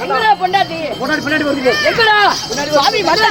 எங்கடா பொண்டாட்டி பின்னாடி வருது. எங்கடா சுவாமி வரல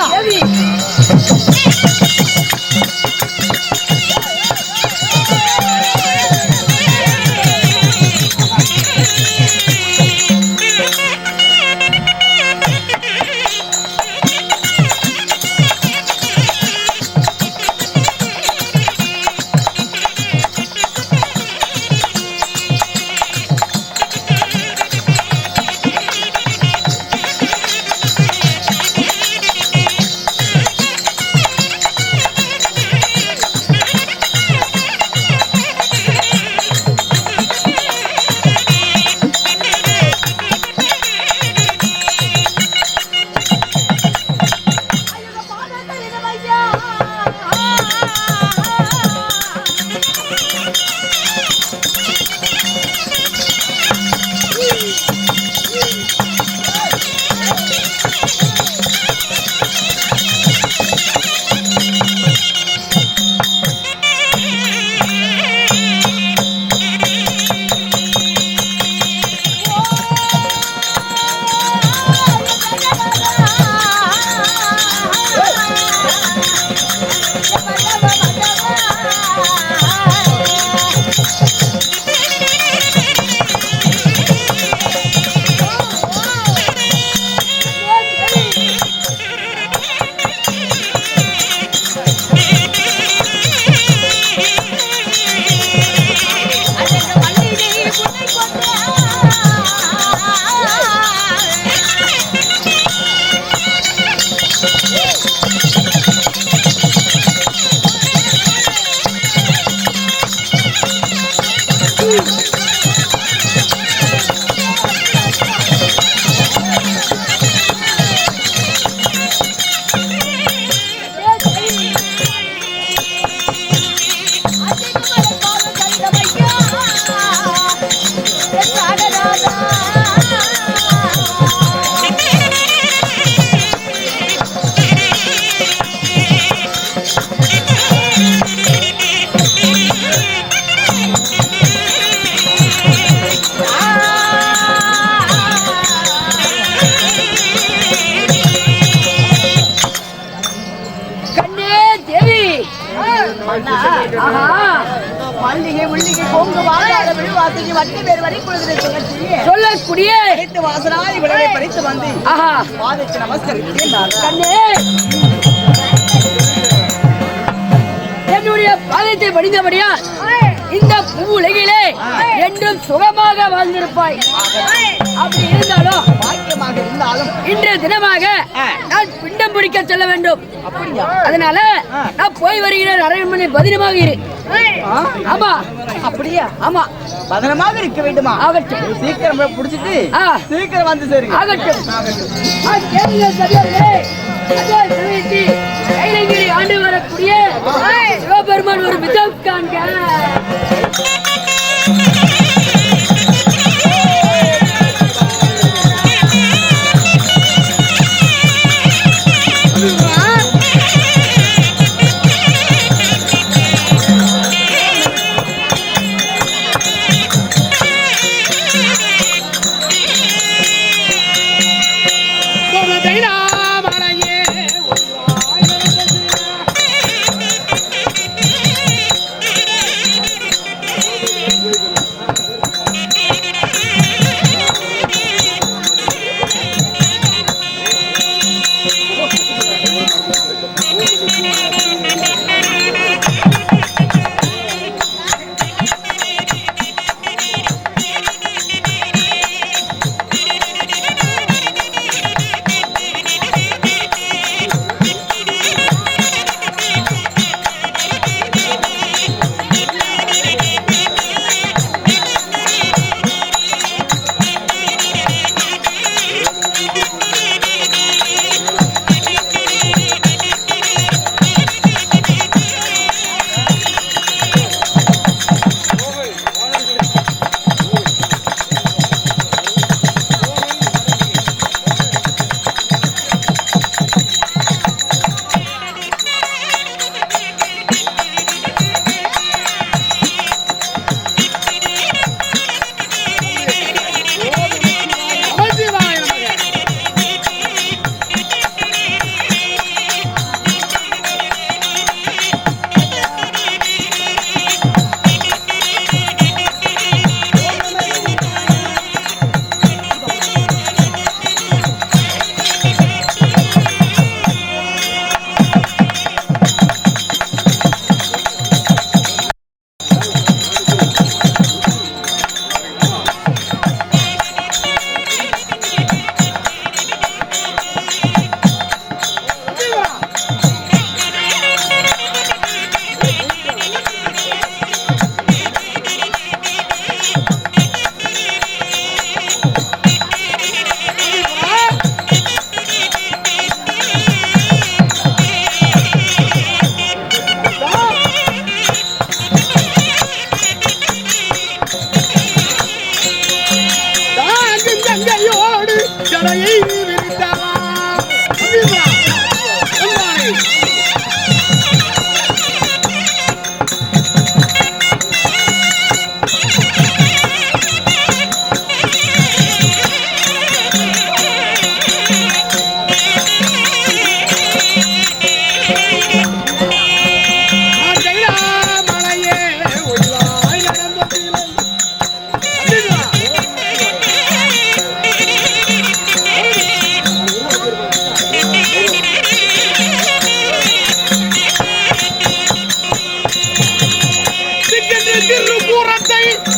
தேவி சொல்லக்கூடிய வாசனாய் விளைவை பறித்து வந்து பாதத்தை நமஸ்கரித்தேன். என்னுடைய பாதத்தை படித்தபடியா இந்த உலகிலே என்றும் சுகமாக வாழ்ந்திருப்பாய். அப்படி இருந்தாலும் பாக்கியமாக இருந்தாலும் இன்றைய தினமாக நான் பிண்டம் பிடிக்க செல்ல வேண்டும். அதனால நான் போய் வருகிறேன். அரண்மனை பத்திரமாக இரு. ஆமா அப்படியா? ஆமா பத்திரமாக இருக்க வேண்டுமா? ஆகட்டும். சீக்கிரம் பிடிச்சிட்டு சீக்கிரம் வந்து சேருங்க. ஆகட்டும். கைலங்கிரி ஆண்டு வரக்கூடிய சிவபெருமான் ஒரு மிதம் காண்க.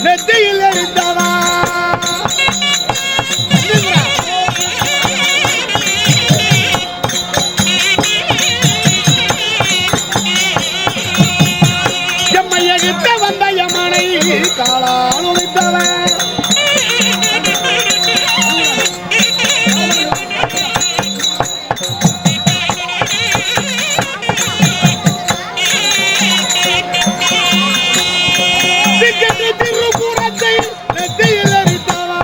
நெத்தியில் எரிந்தவா எம்மை எகிட்ட வந்த யமனை காலால் உழைத்தவன் திருப்புறத்தை நெத்தியில் எரித்தவா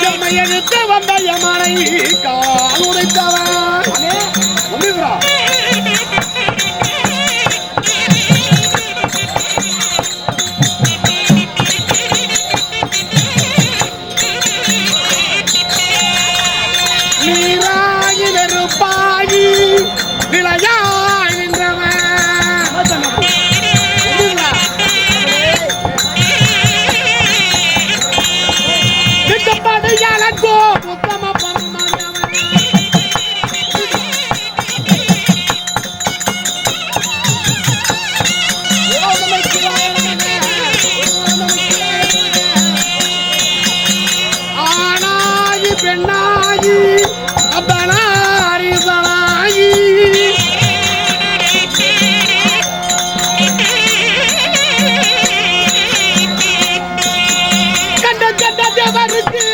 எம்மை எடுத்து வந்த யமனை கால் உடைத்தவன் ஒன்றுகிறா நீராகி நெருப்பாகி நிலையாய் நின்றவன் திட்டப்படையாளோ உத்தம பரமானவன் ஆனாகி பெண்ணாகி அப்பனாரி பனாகி கண்ட கண்ட தேவருக்கு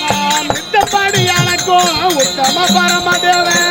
நான் மித்தப்படி எனக்கோ உத்தம பரமதேவன்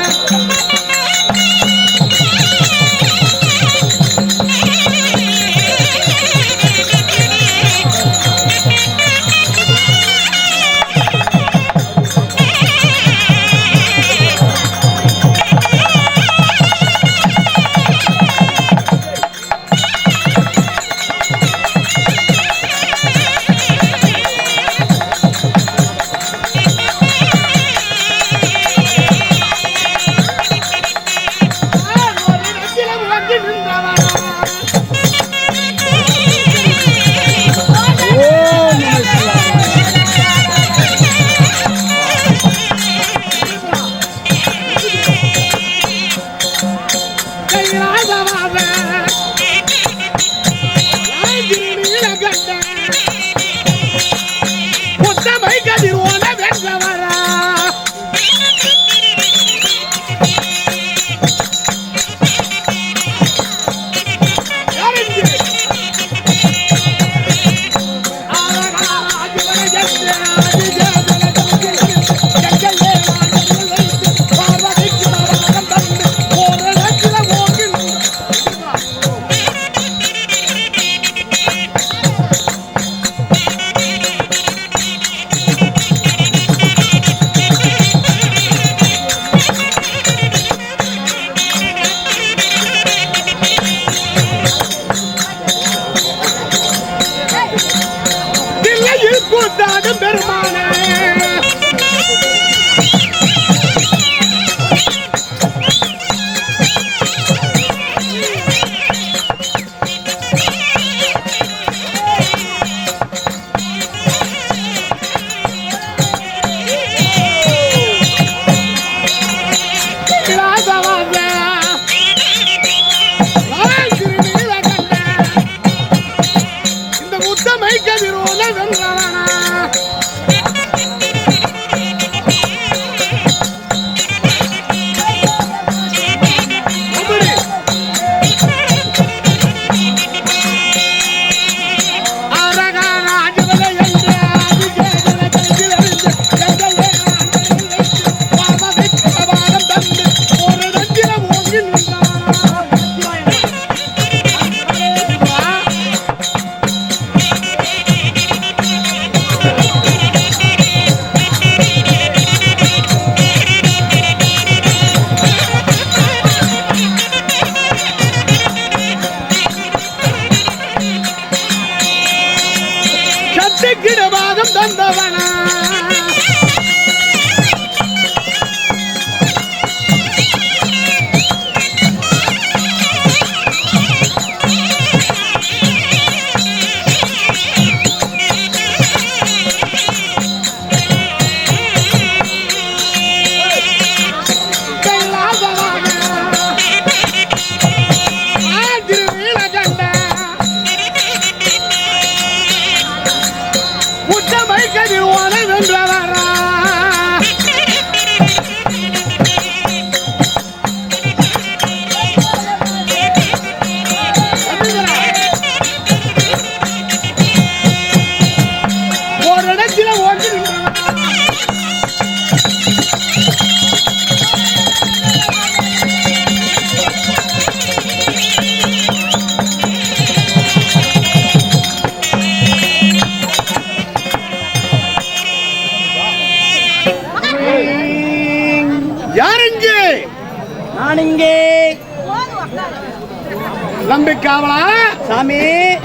நம்பிக்காவலா சாமி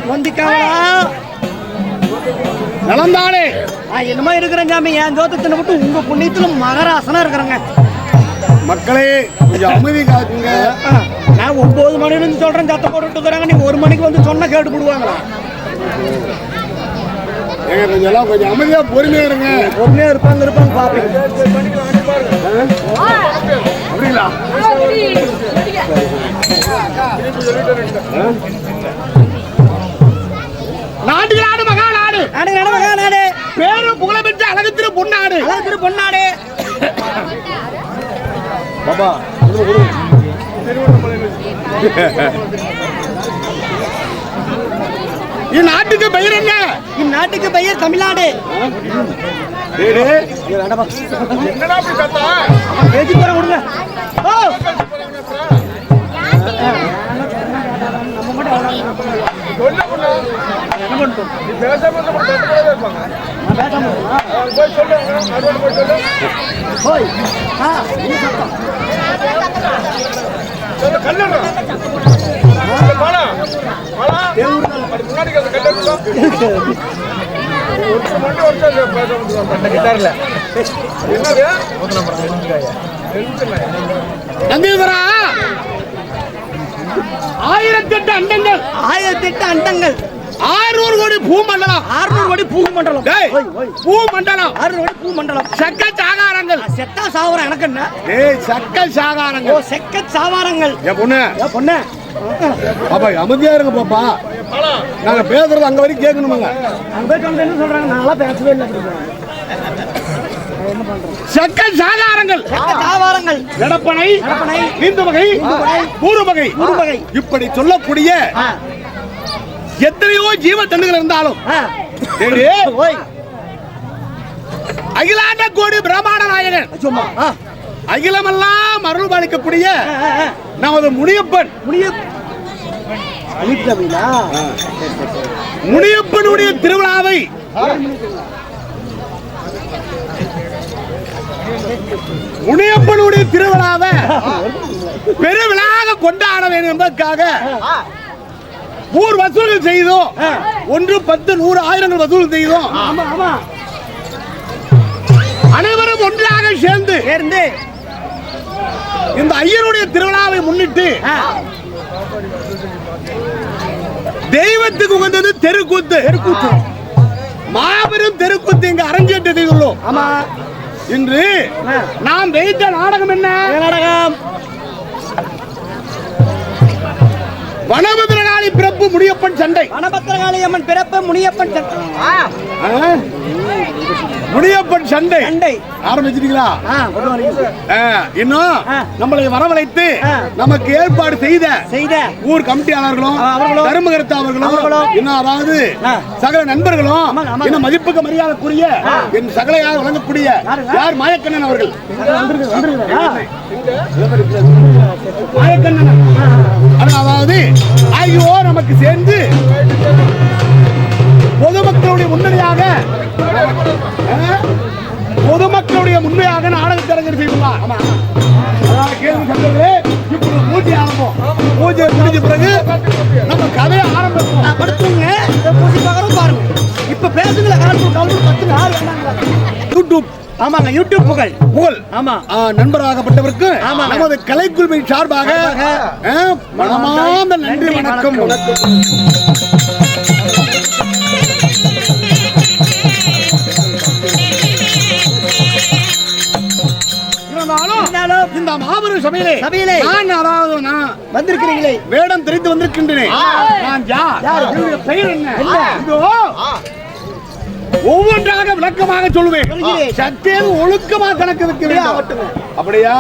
நொந்திக்காவலா நலந்தானே என்னமோ இருக்கிறேன் சாமி என் ஜோதத்தின விட்டு உங்க புண்ணியத்துல மகராசனா இருக்கிறேங்க மக்களே கொஞ்சம் அமைதி காக்குங்க நான் 9 மணில இருந்து சொல்றேன் சத்த போட்டுட்டு தராங்க நீங்க 1 மணிக்கு வந்து சொன்னா கேட்டு போடுவாங்களா ஏங்க கொஞ்சம் எல்லாம் கொஞ்சம் அமைதியா பொறுமையா இருங்க பொறுமையா இருப்பாங்க பாப்பேன் அப்படிங்களா நாட்டுக்கு நாடு மகா நாடு நாடு பேரும் புகழ பெற்ற அழகு பொன்னாடு பொன்னாடு பாபா இந்நாட்டுக்கு பெயர் என்ன இந்நாட்டுக்கு பெயர் தமிழ்நாடு என்னடா அப்படி சத்தா பேசி போற விடுங்க என்ன பண்ணிட்டோம் நந்தீஸ்வரா 1008 அண்டங்கள் 1008 அண்டங்கள் 600 கோடி பூமண்டலம் 600 கோடி பூமண்டலம் பூமண்டலம் 600 கோடி பூமண்டலம் சக்க சாகாரங்கள் செத்தா சாவரம் எனக்கு என்ன சக்க சாகாரங்கள் செக்க சாவாரங்கள் என் பொண்ணு பாப்பா அமைதியா இருங்க பாப்பா நாங்க பேசுறது அங்க வரைக்கும் கேட்கணுமாங்க அங்க வந்து என்ன சொல்றாங்க நான்லாம் பேசவே இல்லை சக்க சாகாரங்கள் சாவாரங்கள் நடப்பனை இந்து வகை பூர்வ வகை இப்படி சொல்லக்கூடிய எத்தனையோ ஜீவ தண்டுகள் இருந்தாலும் அகிலாண்ட கோடி பிரம்மாண்ட நாயகன் அகிலமெல்லாம் அருள் பாலிக்கக்கூடிய நமது முனியப்பனுடைய திருவிழாவை முனியப்பனுடைய திருவிழாவை பெருவிழாக கொண்டாட வேண்டும் என்பதற்காக ஊர் வசூல்கள் செய்தோம் 1 10 100 ஆயிரங்கள் வசூல் செய்தோம் அனைவரும் ஒன்றாக சேர்ந்து இந்த ஐயருடைய திருவிழாவை முன்னிட்டு தெய்வத்துக்கு உகந்தது தெருக்கூத்து மாபெரும் தெருக்கூத்து இங்கு அரங்கேற்றம் செய்துள்ளோம். இன்று நாம் வைத்த நாடகம் என்ன நாடகம்? வனபத்திரகாளி பிறப்பு முனியப்பன் சண்டை. வனபத்திரகாளி அம்மன் பிறப்பு முனியப்பன் சண்டை. முனியப்பன் சண்டை ஆரம்பிச்சிட்டீங்களா? இன்னும் நம்மளை வரவழைத்து நமக்கு ஏற்பாடு செய்த ஊர் கமிட்டியாளர்களும் தர்மகர்த்தா அவர்களும் இன்னும் அதாவது சகல நண்பர்களும் இன்னும் மதிப்புக்கு மரியாதைக்குரிய என் சகலையாக வழங்கக்கூடிய யார் மாயக்கண்ணன் அவர்கள். மாயக்கண்ணன் அதாவது ஐயோ நமக்கு சேர்ந்து பொதுமக்களுடைய முன்மையாக நாடகத்தை அரங்கேற்றம் செய்துள்ளார். பூஜை ஆரம்பம். பூஜை முடிஞ்ச பிறகு நம்ம கதையை ஆரம்பிப்போம். பாருங்க இப்ப பேசுங்களா? யூடியூப் ஆமாங்க, யூடியூப் புகழ் ஆமா நண்பராகப்பட்டவருக்கு நமது கலைக்குழுவின் சார்பாக மனமார்ந்த நன்றி வணக்கம். இந்த மாபெரும் சபையிலே நான் வந்திருக்கிறீங்களே, வேடம் தெரிந்து வந்திருக்கின்றேன். நான் யார், பெயர் என்ன, ஒவ்வொன்றாக விளக்கமாக சொல்லுவேன். சற்றேது ஒழுக்கமாக கணக்கு வைக்க வேண்டும். அப்படியா?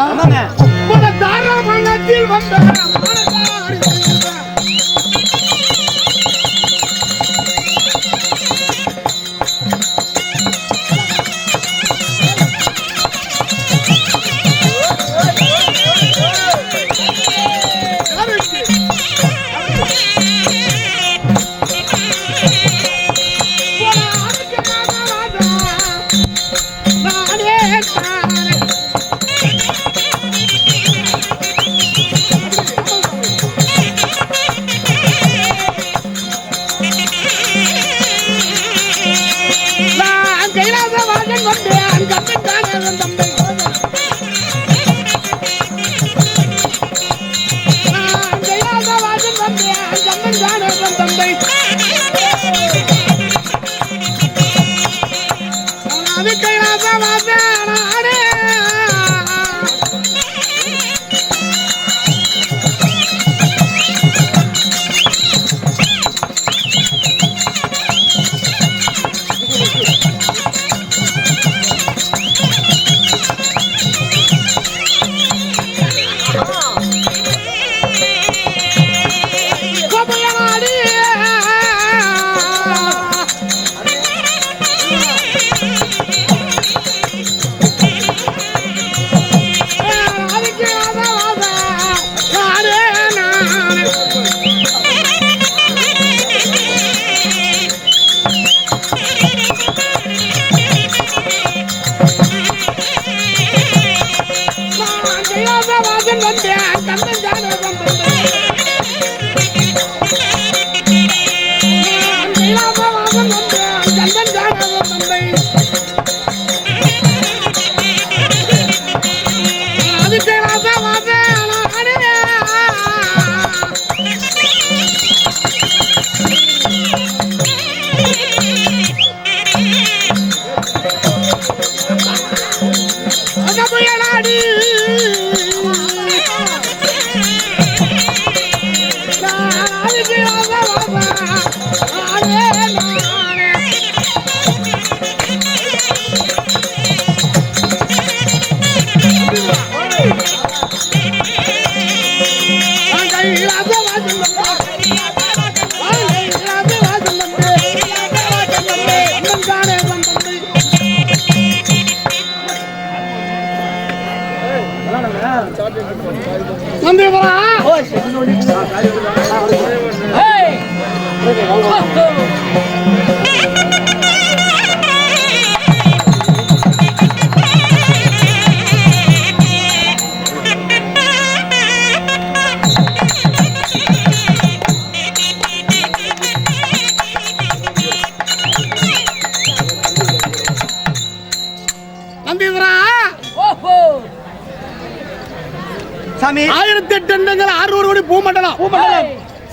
சாமி 1008 எண்ணங்கள் 600 கோடி பூமண்டலம்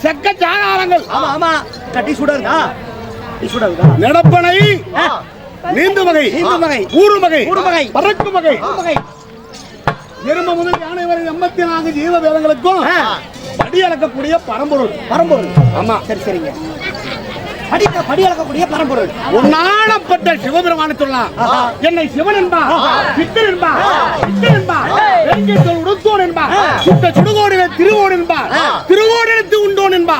செக்க சாகாரங்கள். ஆமா ஆமா கட்டி சுடாதா நடப்பனை நீந்து வகை ஊறு வகை பறக்கும் வகை எறும்பு முதல் யானை வரை 84 ஜீவ வேதங்களுக்கும் படி அளக்கக்கூடிய பரம்பொருள். ஆமா சரி சரிங்க. படி அளக்கக்கூடிய பரம்பொருள் உன்னாடப்பட்ட சிவபெருமானை சொல்லலாம். என்னை சிவன் என்பா, சித்தர் என்பா, உடுத்தோன் என்பா, சுத்த சுடுகோடின திருவோன் என்பா, திருவோடனத்து உண்டோன் என்பா,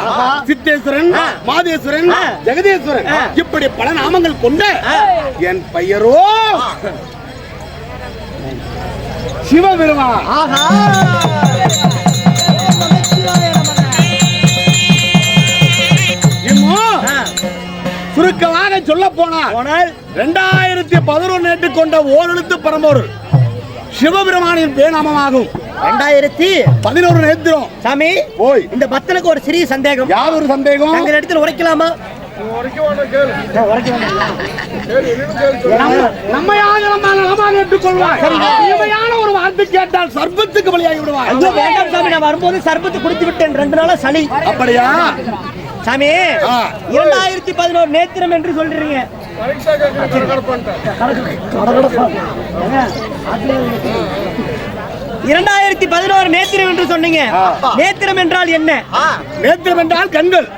சித்தேஸ்வரன், மாதேஸ்வரன், ஜெகதேஸ்வரன், இப்படி பல நாமங்கள் கொண்ட என் பெயரோ சிவபெருமான். சுருக்கமாக சொல்ல போனால் 2011 கொண்ட ஓரெழுத்து பரம்பொருள் சிவபெருமானின் பேநாமமாகும். 2011 நேத்திரம். சாமி ஓய், இந்த பக்தனுக்கு ஒரு சிறிய சந்தேகம். யார் ஒரு சந்தேகம்? எங்க இடத்துல உரைக்கலாமா? ஒரு வார்த்தை கேட்டால் சர்பத்துக்கு பலியாகி விடுவார். வேண்டாம் சாமி, நான் வரும்போது சர்பத்து குடித்து விட்டேன். 2 நாளா சளி. அப்படியா சாமி? 2011 நேத்திரம் என்று சொல்றீங்க. 2011 நேத்திரம் என்று சொன்னீங்க. நேத்திரம் என்றால் என்ன? நேத்திரம் என்றால் கண்கள்.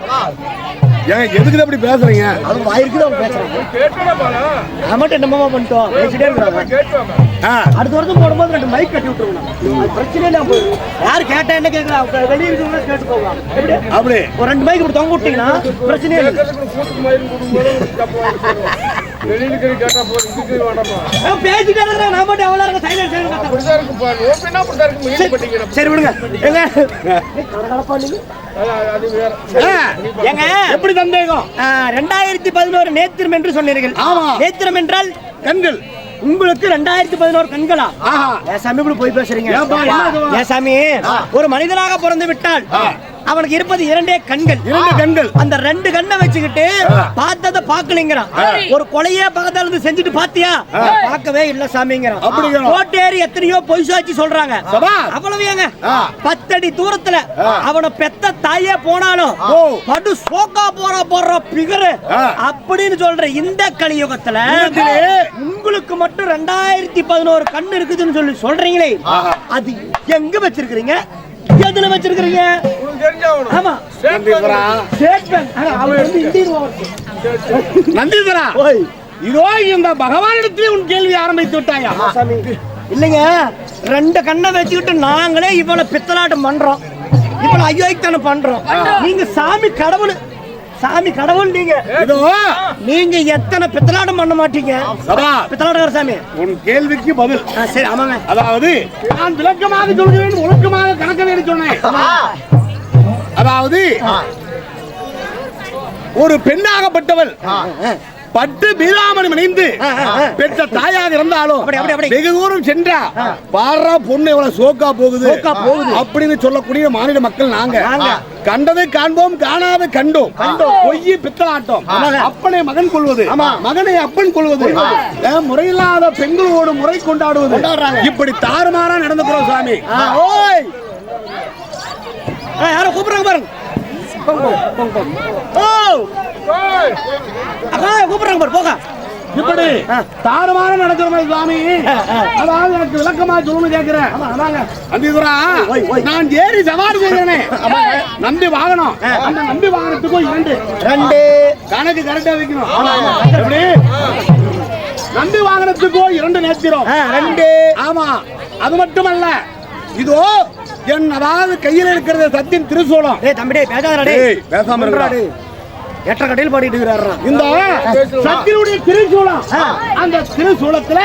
எதுக்கு அப்படி பேசுறீங்க? அது வாயிருக்கு தான் பேசுறாங்க. ஆமாட்ட என்னமா பண்ணிட்டோம், பேசிட்டே இருக்காங்க. அடுத்த வருஷம் போடும்போது 2 மைக் கட்டி விட்டுருவோம். அது பிரச்சனை இல்ல. யாரு கேட்டா என்ன கேட்கலாம், வெளியே இருக்கவங்க கேட்டு போகலாம். அப்படி ஒரு 2 மைக் இப்படி தொங்க விட்டீங்கன்னா பிரச்சனை இல்லை. பேசிட்டே இருக்காங்க. நான் மட்டும் எவ்வளவு இருக்க சைலன்ஸ் சரி விடுங்க. எங்க எப்படி சந்தேகம்? 2011 நேத்திரம் என்று சொன்னீர்கள். நேத்திரம் என்றால் கண்கள். உங்களுக்கு 2011 கண்களா? சாமி இப்படி போய் பேசுறீங்க. சாமி, ஒரு மனிதனாக பிறந்து விட்டால் அவனுக்கு இருப்பது 2 கண்கள். 2 கண்கள். அந்த 2 கண்ணை வச்சுக்கிட்டு பார்த்தத பாக்கலங்கிறான். ஒரு கொலையே பக்கத்துல இருந்து செஞ்சுட்டு பாத்தியா? பார்க்கவே இல்ல சாமிங்கிறான். கோட்டேரி எத்தனையோ பொய் சாட்சி சொல்றாங்க. அவ்வளவு ஏங்க 10 அடி தூரத்துல அவனை பெத்த தாயே போனாலும் படு சோக்கா போடுற பிகரு அப்படின்னு சொல்ற இந்த கலியுகத்துல உங்களுக்கு மட்டும் 2011 கண்ணு இருக்குதுன்னு சொல்லி சொல்றீங்களே, அது எங்க வச்சிருக்கீங்க? எதுல வச்சிருக்கீங்க? ஆமா, நந்திதரா, இதோ இந்த பகவானிடத்தில் உன் கேள்வி ஆரம்பித்து விட்டாயா? இல்லைங்க, 2 கண்ணை வச்சுக்கிட்டு நாங்களே இவ்வளவு பித்தலாட்டம் பண்றோம், இவ்வளவு அயோக்கியத்தனம் பண்றோம். நீங்க சாமி கடவுள், சாமி கடவுள். நீங்க எத்தனை பித்தலாட்டம் பண்ண மாட்டீங்க? பித்தலாட்டக்கார சாமி, உன் கேள்விக்கு பதில். சரி, ஆமாங்க. அதாவது நான் விளக்கமாக சொல்கிறேன், ஒழுக்கமாக கணக்க வேண்டும் சொன்னேன். அதாவது ஒரு பெண்ணாகப்பட்டவள் பட்டு பீராமணி மணிந்து பெற்ற தாயாக இருந்தாலும் வெகு தூரம் சென்றா பாரா பொண்ணு எவ்வளவு சோக்கா போகுது அப்படின்னு சொல்லக்கூடிய மாநில மக்கள் நாங்க. கண்டதை காண்போம், காணாத கண்டோம். பொய்யி பித்தலாட்டம், அப்பனை மகன் கொள்வது, மகனை அப்பன் கொள்வது, முறையில்லாத பெண்களோடு முறை கொண்டாடுவது, இப்படி தாறுமாறா நடந்துக்கிறோம் சாமி. யாரும் கூப்பிடுறாங்க பாருங்க. கூப்பிடுறாங்க பாரு, போக. இப்படி தாறுமாற நடக்கிறோம் சுவாமி. அதாவது எனக்கு விளக்கமா சொல்லணும்னு கேட்கிறேன். அந்திதுரா, நான் ஏறி சவாரி செய்கிறேன். நம்பி வாகனம், அந்த நம்பி வாகனத்துக்கும் 2 கணக்கு கரெக்டா வைக்கணும். எப்படி? நம்பி வாகனத்துக்கோ 2 நேத்திரம். 2. ஆமா, அது மட்டுமல்ல, இதோ என் அதாவது கையில் இருக்கிறது சத்தின் திருசூலம். தம்பி பேசாதடா, பேசாம இருக்கிறாரு. எட்ட கடையில் பாடிட்டு இருக்கிறாரு. இந்த சத்தினுடைய திருசூலம், அந்த திருசூலத்துல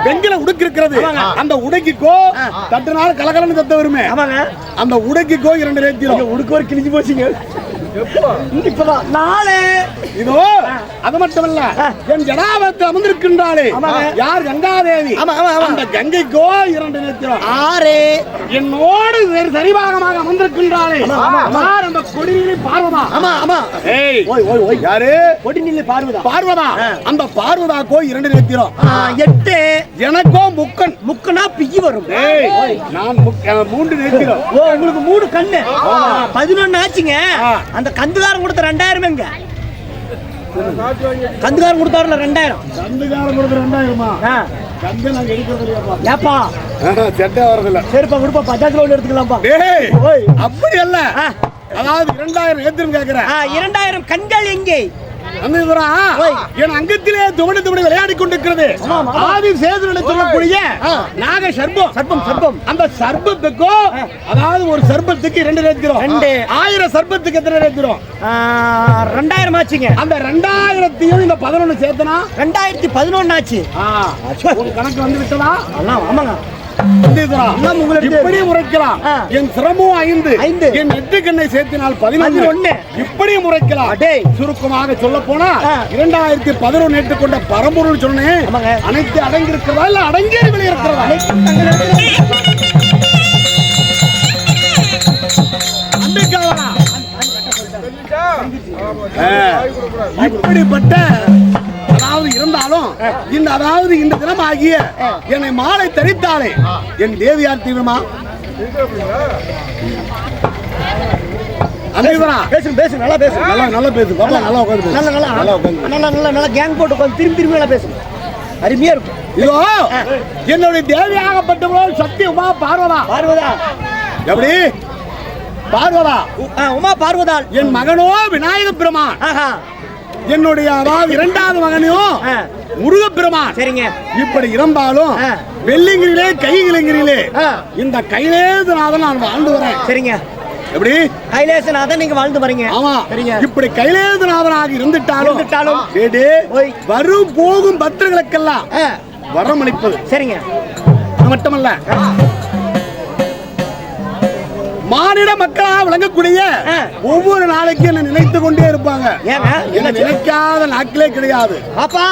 வெண்கல உடுக்கு இருக்கிறது. அந்த உடைக்கோ தட்டுனால கலகலன்னு சத்த வருமே, அந்த உடைக்கோ 2 ரேத்திரம் உடுக்கு ஒரு கிழிஞ்சு போச்சுங்க. இதோ அது மட்டுமல்ல, என் ஜடாபத்தில் அமர்ந்திருக்கின்றாளே யார்? கங்காதேவி. அந்த கங்கைக்கோ 2 நேத்திரம். 6 என்னோடு சரிபாகமாக அமர்ந்திருக்கின்றாளே அந்த கொடிநிலை பார்வதா. யாரு? கொடிநிலை பார்வதா. பார்வதா. அந்த பார்வதாக்கோ 2 நேத்திரம். 8 எனக்கோ முக்கன். முக்கனா பிய்யி வரும். நான் 3 நேத்திரம். உங்களுக்கு 3 கண்ணு. 11 ஆச்சுங்க. அந்த கந்துகாரன் கொடுத்த 2000 எங்க? கந்துகாரன் கொடுத்தாருல 2000. கந்துகாரன் கொடுத்த 2000மா? கந்து நாங்க எடுக்கிறது இல்லையாப்பா. ஏப்பா செட்டே வரதில்ல. சரிப்பா கொடுப்பா, பஜாஜ் லோன் எடுத்துக்கலாம்ப்பா. அப்படி அல்ல, அதாவது 2000 ஏத்திரம் கேக்குறேன். 2000 கண்கள் எங்கே? என் அங்கத்திலே துவண்டு விளையாடி கொண்டிருக்கிறது. ஆதி சேதுன்னு சொல்லக்கூடிய நாக சர்ப்பம். சர்ப்பம். அந்த சர்ப்பத்துக்கு அதாவது ஒரு சர்ப்பத்துக்கு 2 நேத்திரம். 1000 சர்ப்பத்துக்கு எத்தனை நேத்திரம்? 2000 ஆச்சுங்க. அந்த 2000த்தையும் இந்த 11 சேர்த்தனா 2011 ஆச்சு. கணக்கு வந்து விட்டதா? ஆமாங்க. இப்படி முறைக்கலாம். என் சிரமம் 5, என் 8 கண்ணை சேர்த்தினால் 11. இப்படி முறைக்கலாம். சுருக்கமாக சொல்ல போனா 2011 ஏற்றுக்கொண்ட பரம்பொருள் சொன்னேன். அனைத்து அடங்கி இருக்கிறதா இல்ல அடங்கிய இருக்கிறதா? இப்படிப்பட்ட அதாவது இருந்தாலும் இந்த அதாவது இந்த தினம் ஆகிய என்னை மாலை தரித்தாலே என் தேவியார் தீவிரமா பேசு நல்லா பேசு. நல்லா பேசு பாப்பா. நல்லா உட்காந்து நல்லா கேங் போட்டு உட்காந்து திரும்பி நல்லா பேசு. அருமையா இருக்கும். இதோ என்னுடைய தேவியாகப்பட்டவளோ சக்தி உமா பார்வதா. எப்படி? பார்வதா. உமா பார்வதா. என் மகனோ விநாயக பெருமான். என்னுடைய அதாவது 2வது மகனையும் முருகப்பெருமான். சரிங்க. இப்படி இருந்தாலும் வெள்ளிங்கிரிலே கைகிலங்கிரிலே இந்த கைலேசநாதன் நான் வாழ்ந்து வரேன். சரிங்க. எப்படி? கைலேசநாதன் நீங்க வாழ்ந்து வரீங்க. ஆமா. இப்படி கைலேசநாதனாக இருந்துட்டாலும் வரும் போகும் பக்தர்களுக்கெல்லாம் வரமளிப்பது. சரிங்க. மட்டுமல்ல, மானிட மக்களாக விளங்கக்கூடிய ஒவ்வொரு நாளைக்கு என்ன நினைத்து கொண்டே இருப்பாங்க. என்ன நினைக்காத நாட்களே கிடையாது. அப்பா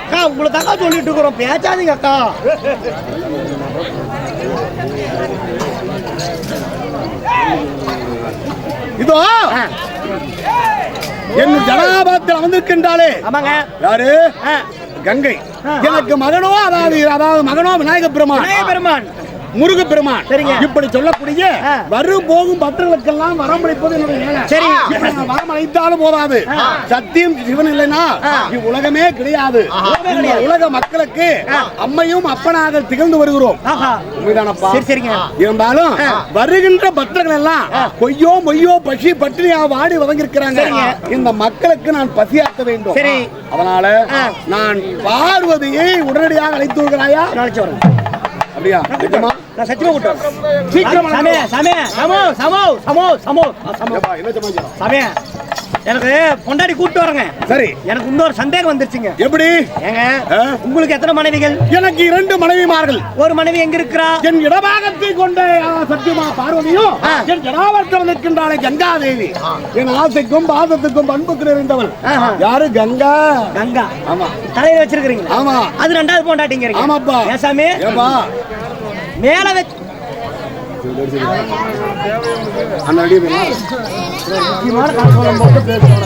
அக்கா உங்களை தாக்கா சொல்லிட்டு இருக்கிறோம், பேசாதீங்க அக்கா. இதோ என் ஜனாபாத்தில் வந்திருக்கின்றாலே யாரு? கங்கை. எனக்கு மகனோ அதாவது மகனோ விநாயக பெருமான் முருகப்பெருமான். இப்படி சொல்லக்கூடிய வரும் போகும் பக்தர்களுக்கெல்லாம் வரமளிப்பது என்னுடைய வேலை. சரி, வரமளித்தாலும் போதாது. சத்தியம் சிவன் இல்லைன்னா உலகமே கிடையாது. உலக மக்களுக்கு அம்மையும் அப்பனாக திகழ்ந்து வருகிறோம். இருந்தாலும் வருகின்ற பக்தர்கள் எல்லாம் பொய்யோ மொய்யோ பசி பட்டினியா வாடி வதங்கிருக்கிறாங்க. இந்த மக்களுக்கு நான் பசியாக்க வேண்டும். அதனால நான் பார்வதியை உடனடியாக அழைத்து வருகிறாயா? அப்படியா? நான் சத்தியமா கூட்டேன். சீக்கிரம் சமய எனக்கு பொண்டாடி கூப்பிட்டு வரங்க. சரி, எனக்கு இன்னொரு சந்தேகம் வந்துருச்சுங்க. எப்படி? ஏங்க உங்களுக்கு எத்தனை மனைவிகள்? எனக்கு 2 மனைவிமார்கள். ஒரு மனைவி எங்க இருக்கிறா? என் இடபாகத்தை கொண்ட சத்தியமா பார்வதியும் என் ஜடாவர்க்கம் இருக்கின்றாளே கங்காதேவி. என் ஆசைக்கும் பாதத்துக்கும் பண்புக்கு இருந்தவள் யாரு? கங்கா. கங்கா. ஆமா. தலையில வச்சிருக்கீங்க. ஆமா. அது 2வது பொண்டாட்டிங்க. ஆமாப்பா. ஏசாமி ஏப்பா மேல வச்சு முக்கியமான காரணம் போட்டு பேசுறோம்.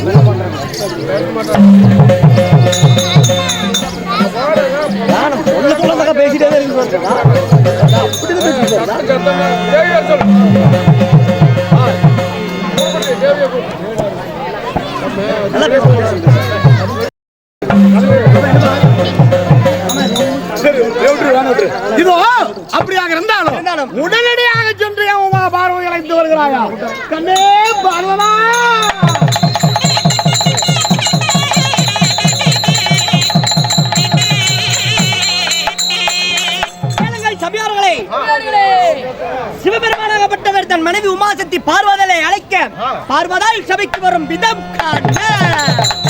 பேசிட்டே இருக்கு. இதோ அப்படியாக இருந்தாலும் உடனடியாக சென்று உமா பார்வதி அழைத்து வருகிறாயா? கண்ணே பார்வதா. சிவபெருமானாகப்பட்டவர் மனைவி உமாசக்தி பார்வதலை அழைக்க பார்வதால் சபைக்கு வரும் விதம் காண